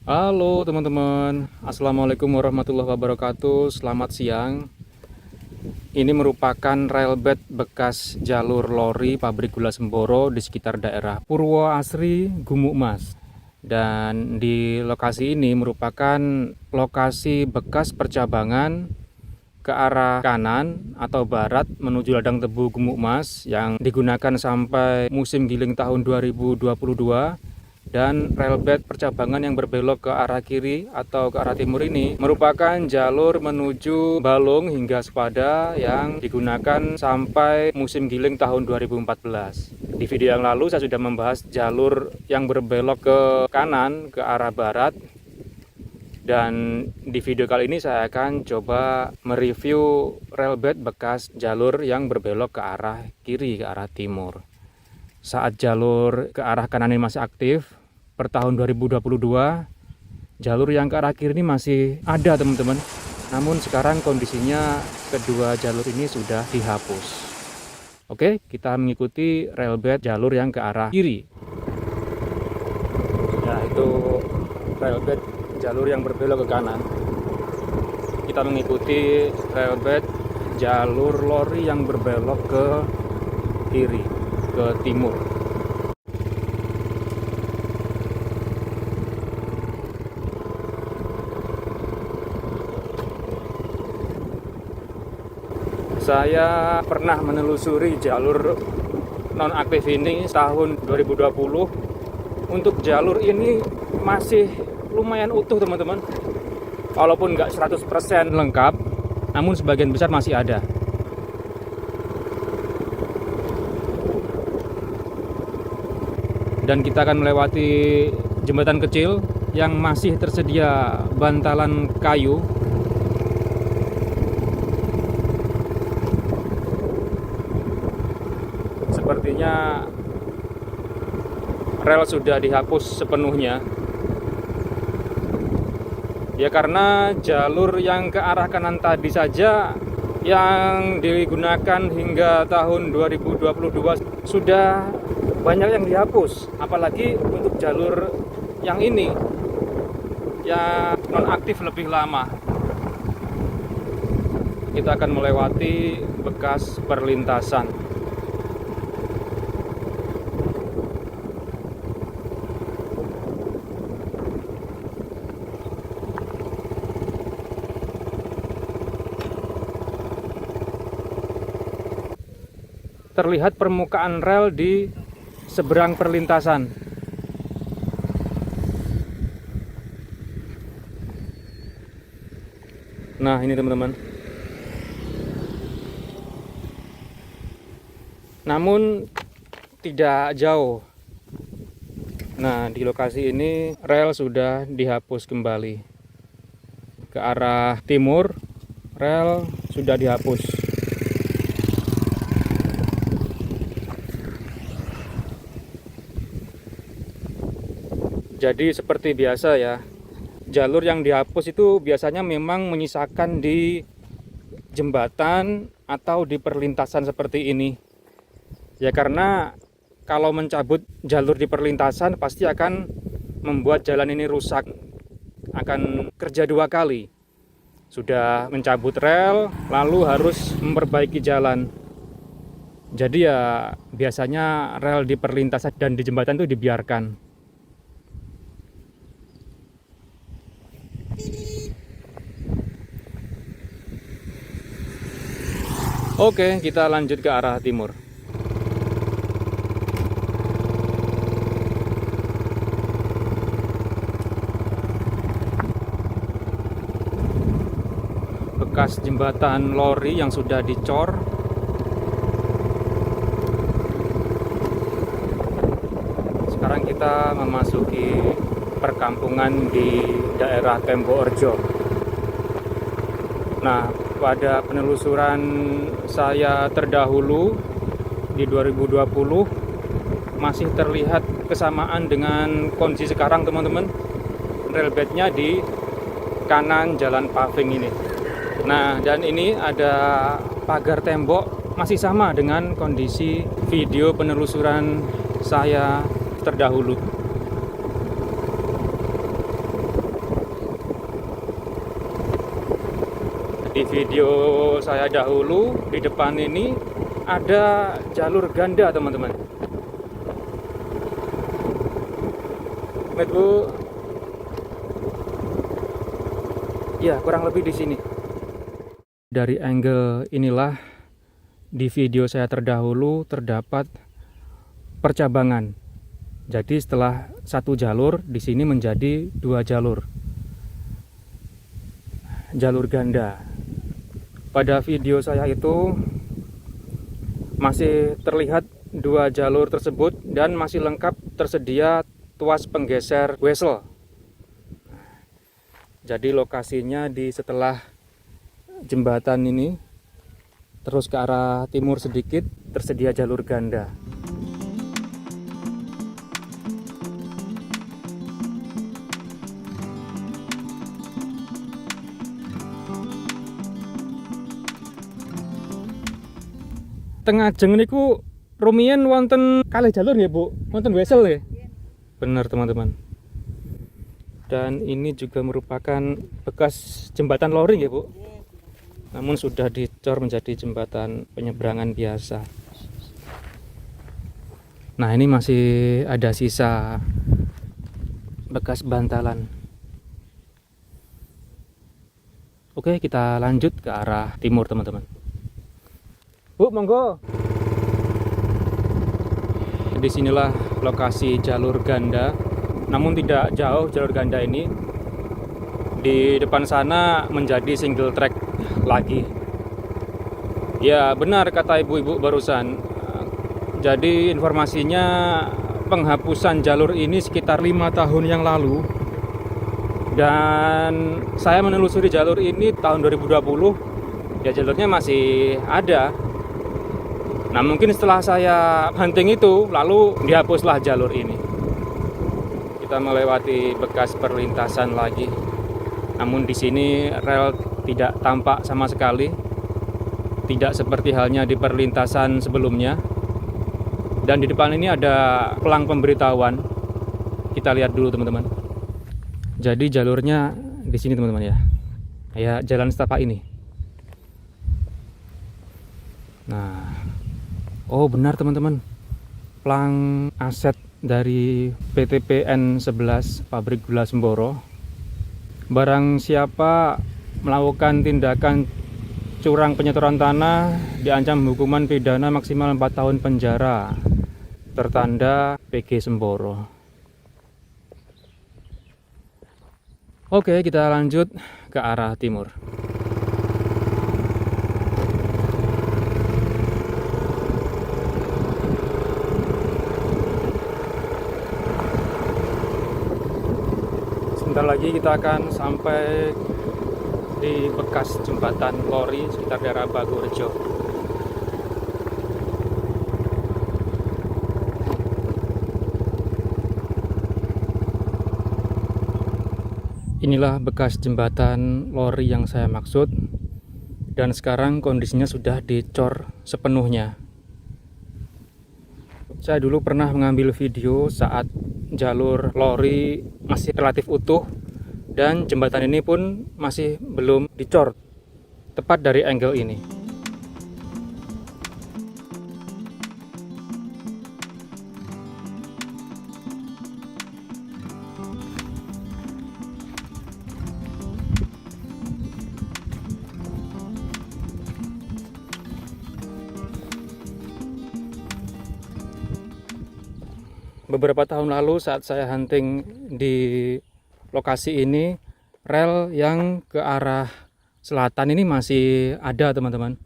Halo teman-teman, Assalamualaikum warahmatullahi wabarakatuh. Selamat siang. Ini merupakan railbed bekas jalur lori pabrik gula Semboro di sekitar daerah Purwoasri, Gumuk Mas. Dan di lokasi ini merupakan lokasi bekas percabangan ke arah kanan atau barat menuju Ladang Tebu Gumuk Mas yang digunakan sampai musim giling tahun 2022. Dan railbed percabangan yang berbelok ke arah kiri atau ke arah timur ini merupakan jalur menuju Balung hingga Sepada yang digunakan sampai musim giling tahun 2014. Di video yang lalu saya sudah membahas jalur yang berbelok ke kanan ke arah barat, dan di video kali ini saya akan coba mereview railbed bekas jalur yang berbelok ke arah kiri, ke arah timur. Saat jalur ke arah kanan ini masih aktif, per tahun 2022, jalur yang ke arah kiri ini masih ada teman-teman. Namun sekarang kondisinya kedua jalur ini sudah dihapus. Oke, kita mengikuti railbed jalur yang ke arah kiri. Ya, itu railbed jalur yang berbelok ke kanan. Kita mengikuti railbed jalur lori yang berbelok ke kiri, ke timur. Saya pernah menelusuri jalur nonaktif ini tahun 2020. Untuk jalur ini masih lumayan utuh teman-teman. Walaupun nggak 100% lengkap, namun sebagian besar masih ada. Dan kita akan melewati jembatan kecil yang masih tersedia bantalan kayu. Sepertinya rel sudah dihapus sepenuhnya. Ya, karena jalur yang ke arah kanan tadi saja yang digunakan hingga tahun 2022 sudah banyak yang dihapus, apalagi untuk jalur yang ini yang nonaktif lebih lama. Kita akan melewati bekas perlintasan. Terlihat permukaan rel di seberang perlintasan. Nah, ini teman-teman. Namun tidak jauh. Nah, di lokasi ini rel sudah dihapus kembali. Ke arah timur, rel sudah dihapus. Jadi seperti biasa ya, jalur yang dihapus itu biasanya memang menyisakan di jembatan atau di perlintasan seperti ini. Ya, karena kalau mencabut jalur di perlintasan pasti akan membuat jalan ini rusak. Akan kerja dua kali. Sudah mencabut rel, lalu harus memperbaiki jalan. Jadi ya biasanya rel di perlintasan dan di jembatan itu dibiarkan. Oke, kita lanjut ke arah timur. Bekas jembatan lori yang sudah dicor. Sekarang kita memasuki perkampungan di daerah Temboorjo. Nah, pada penelusuran saya terdahulu di 2020 masih terlihat kesamaan dengan kondisi sekarang teman-teman. Railbednya di kanan jalan paving ini. Nah, dan ini ada pagar tembok masih sama dengan kondisi video penelusuran saya terdahulu. Di video saya dahulu, di depan ini ada jalur ganda, teman-teman. Lihat, Bu. Ya, kurang lebih di sini. Dari angle inilah di video saya terdahulu terdapat percabangan. Jadi setelah satu jalur, di sini menjadi 2 jalur. Jalur ganda. Pada video saya itu masih terlihat 2 jalur tersebut dan masih lengkap tersedia tuas penggeser wesel. Jadi lokasinya di setelah jembatan ini, terus ke arah timur sedikit tersedia jalur ganda. Tengah jeng niku rumiyin wonten kalih jalur ya, Bu? Wonten wesel ya? Benar, teman-teman. Dan ini juga merupakan bekas jembatan lori ya, Bu? Namun sudah dicor menjadi jembatan penyeberangan biasa. Nah, ini masih ada sisa bekas bantalan. Oke, kita lanjut ke arah timur, teman-teman. Bu, monggo. Disinilah lokasi jalur ganda, namun tidak jauh jalur ganda ini. Di depan sana menjadi single track lagi. Ya, benar kata ibu-ibu barusan. Jadi informasinya penghapusan jalur ini sekitar 5 tahun yang lalu. Dan saya menelusuri jalur ini tahun 2020. Ya, jalurnya masih ada. Nah, mungkin setelah saya hunting itu, lalu dihapuslah jalur ini. Kita melewati bekas perlintasan lagi. Namun di sini rel tidak tampak sama sekali. Tidak seperti halnya di perlintasan sebelumnya. Dan di depan ini ada pelang pemberitahuan. Kita lihat dulu, teman-teman. Jadi jalurnya di sini, teman-teman ya. Ya, jalan setapak ini. Nah, oh benar, teman-teman. Pelang aset dari PT PN 11 Pabrik Gula Semboro. Barang siapa melakukan tindakan curang penyetoran tanah diancam hukuman pidana maksimal 4 tahun penjara. Tertanda PG Semboro. Oke, kita lanjut ke arah timur. Sebentar lagi kita akan sampai di bekas jembatan lori sekitar daerah Bagorejo. Inilah bekas jembatan lori yang saya maksud, dan sekarang kondisinya sudah dicor sepenuhnya. Saya dulu pernah mengambil video saat jalur lori masih relatif utuh dan jembatan ini pun masih belum dicor tepat dari angle ini. Beberapa tahun lalu saat saya hunting di lokasi ini, rel yang ke arah selatan ini masih ada, teman-teman.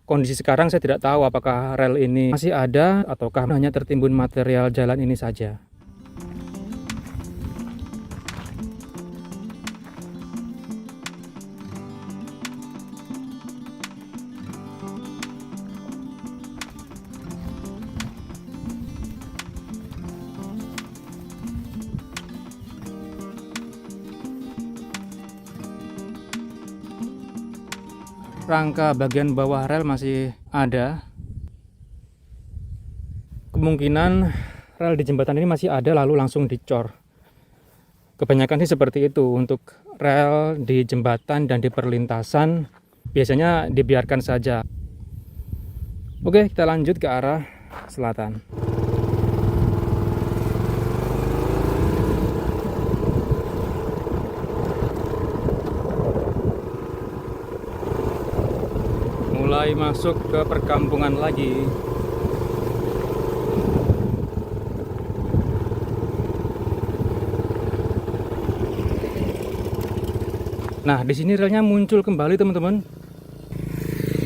Kondisi sekarang saya tidak tahu apakah rel ini masih ada ataukah hanya tertimbun material jalan ini saja. Rangka bagian bawah rel masih ada. Kemungkinan rel di jembatan ini masih ada lalu langsung dicor. Kebanyakan sih seperti itu. Untuk rel di jembatan dan di perlintasan biasanya dibiarkan saja. Oke, kita lanjut ke arah selatan. Mulai masuk ke perkampungan lagi. Nah, di sini relnya muncul kembali, teman-teman.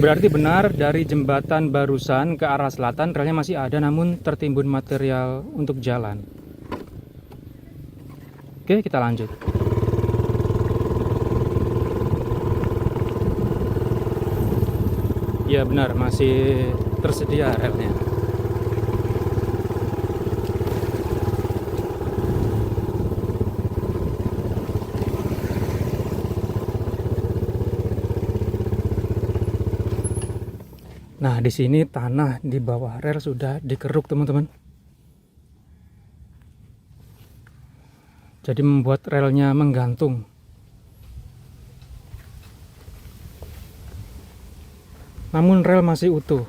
Berarti benar dari jembatan barusan ke arah selatan relnya masih ada, namun tertimbun material untuk jalan. Oke, kita lanjut. Ya benar, masih tersedia relnya. Nah, di sini tanah di bawah rel sudah dikeruk, teman-teman. Jadi membuat relnya menggantung. Namun rel masih utuh.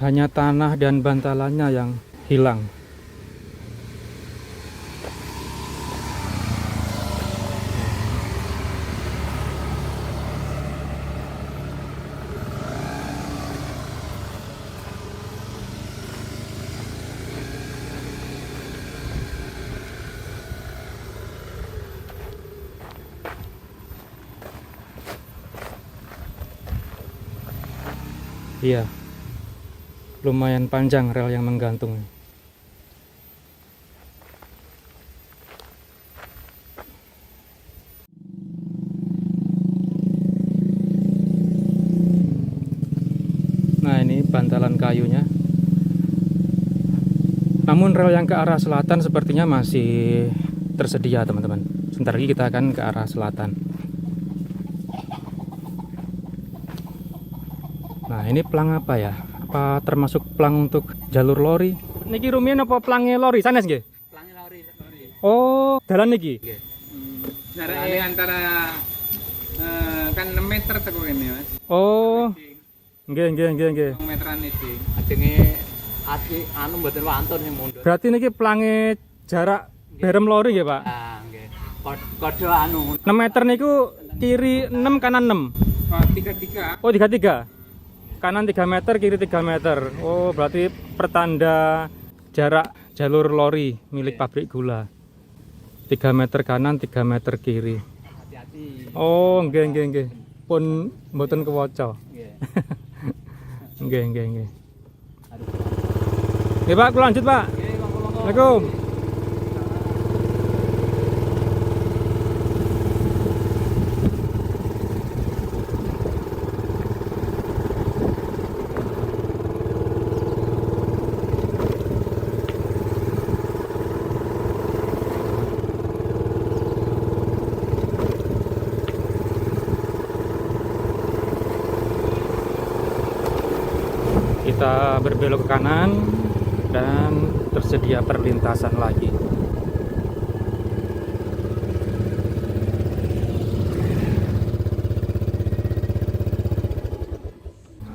Hanya tanah dan bantalannya yang hilang. Iya, lumayan panjang rel yang menggantung. Nah, ini bantalan kayunya. Namun rel yang ke arah selatan sepertinya masih tersedia, teman-teman. Sebentar lagi kita akan ke arah selatan. Nah, ini pelang apa ya? Apa termasuk pelang untuk jalur lori? Niki rumiyin apa pelangnya lori? Sanes nggih? Pelangi lori. Oh, dalan niki. Nggih. Jarake antara kan 6 meter teko kene, Mas. Oh. Nggih. 2 meteran iki. Ajenge anu mboten wantun sing mundur. Berarti niki pelangnya jarak berem lori nggih, Pak? Ah, nggih. Kode anu 6 meter niku kiri 6 kanan 6. oh, 33. Oh, 33. Kanan 3 meter, kiri 3 meter. Oh, berarti pertanda jarak jalur lori milik pabrik gula. 3 meter kanan, 3 meter kiri. Hati-hati. Oh, nggih. Pun mboten kewaca. Nggih. Nggih. Nggih, Pak, kula lanjut, Pak. Nggih, monggo-monggo. Assalamualaikum. Kita berbelok ke kanan dan tersedia perlintasan lagi.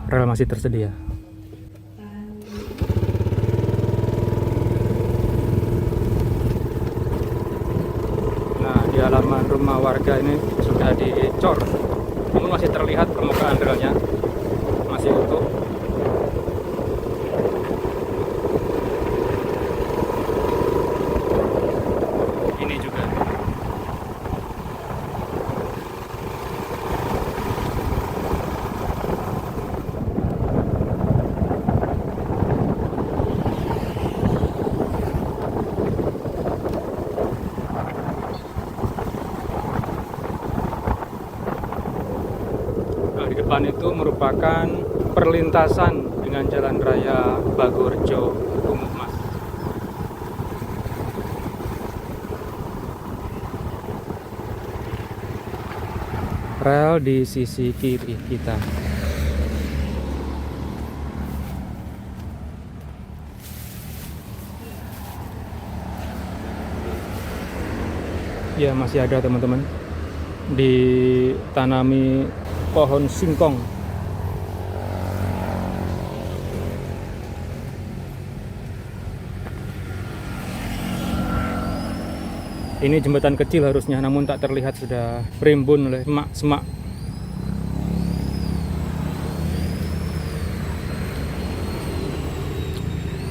Rel masih tersedia. Nah, di halaman rumah warga ini sudah dicor, namun masih terlihat permukaan relnya masih utuh. Ini juga. Nah, di depan itu merupakan perlintasan dengan Jalan Raya Bagorjo Gumuk Mas. Rel di sisi kiri kita. Ya masih ada teman-teman, ditanami pohon singkong. Ini jembatan kecil harusnya, namun tak terlihat sudah rimbun oleh semak-semak.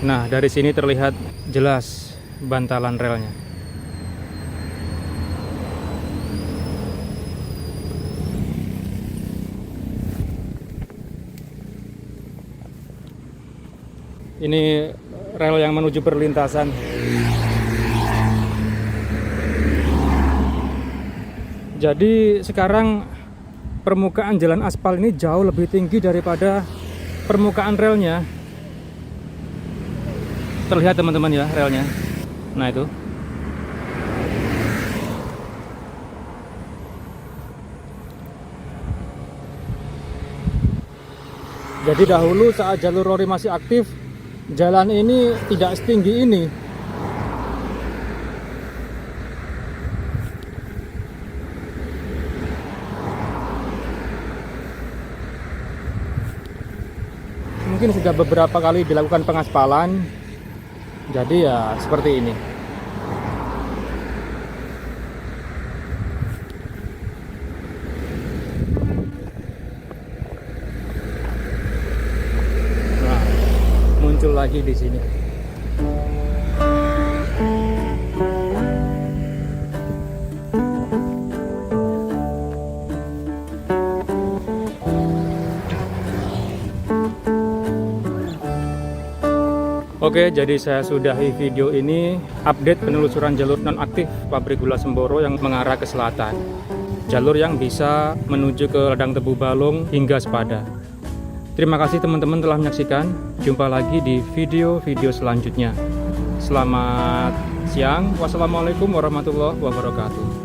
Nah, dari sini terlihat jelas bantalan relnya. Ini rel yang menuju perlintasan. Jadi sekarang permukaan jalan aspal ini jauh lebih tinggi daripada permukaan relnya. Terlihat teman-teman ya relnya. Nah itu. Jadi dahulu saat jalur lori masih aktif, jalan ini tidak setinggi ini. Mungkin sudah beberapa kali dilakukan pengaspalan, jadi ya seperti ini. Nah, muncul lagi di sini. Oke, jadi saya sudahi video ini update penelusuran jalur nonaktif pabrik gula Semboro yang mengarah ke selatan. Jalur yang bisa menuju ke Ladang Tebu Balong hingga Sepada. Terima kasih teman-teman telah menyaksikan. Jumpa lagi di video-video selanjutnya. Selamat siang. Wassalamualaikum warahmatullahi wabarakatuh.